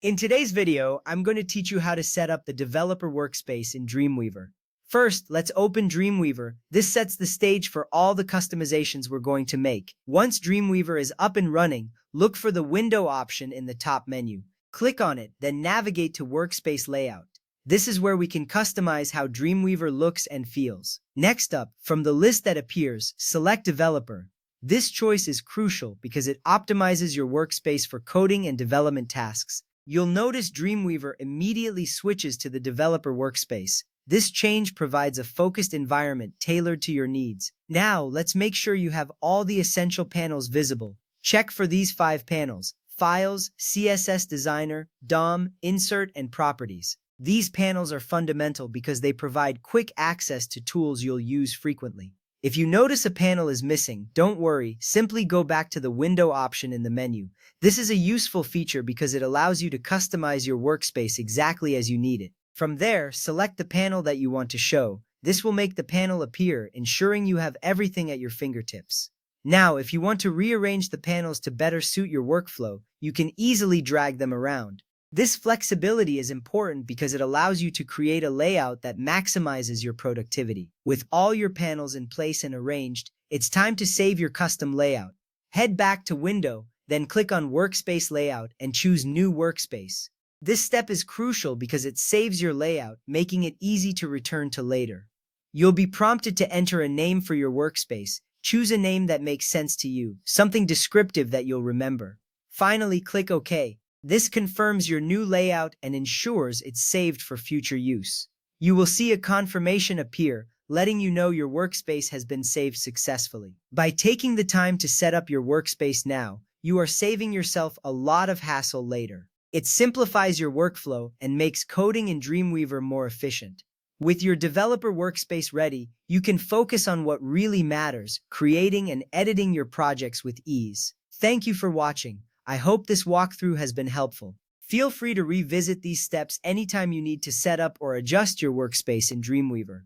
In today's video, I'm going to teach you how to set up the developer workspace in Dreamweaver. First, let's open Dreamweaver. This sets the stage for all the customizations we're going to make. Once Dreamweaver is up and running, look for the window option in the top menu. Click on it, then navigate to Workspace Layout. This is where we can customize how Dreamweaver looks and feels. Next up, from the list that appears, select Developer. This choice is crucial because it optimizes your workspace for coding and development tasks. You'll notice Dreamweaver immediately switches to the developer workspace. This change provides a focused environment tailored to your needs. Now, let's make sure you have all the essential panels visible. Check for these 5 panels: Files, CSS Designer, DOM, Insert, and Properties. These panels are fundamental because they provide quick access to tools you'll use frequently. If you notice a panel is missing, don't worry, simply go back to the window option in the menu. This is a useful feature because it allows you to customize your workspace exactly as you need it. From there, select the panel that you want to show. This will make the panel appear, ensuring you have everything at your fingertips. Now, if you want to rearrange the panels to better suit your workflow, you can easily drag them around. This flexibility is important because it allows you to create a layout that maximizes your productivity. With all your panels in place and arranged, it's time to save your custom layout. Head back to Window, then click on Workspace Layout and choose New Workspace. This step is crucial because it saves your layout, making it easy to return to later. You'll be prompted to enter a name for your workspace. Choose a name that makes sense to you, something descriptive that you'll remember. Finally, click OK. This confirms your new layout and ensures it's saved for future use. You will see a confirmation appear, letting you know your workspace has been saved successfully. By taking the time to set up your workspace now, you are saving yourself a lot of hassle later. It simplifies your workflow and makes coding in Dreamweaver more efficient. With your developer workspace ready, you can focus on what really matters, creating and editing your projects with ease. Thank you for watching. I hope this walkthrough has been helpful. Feel free to revisit these steps anytime you need to set up or adjust your workspace in Dreamweaver.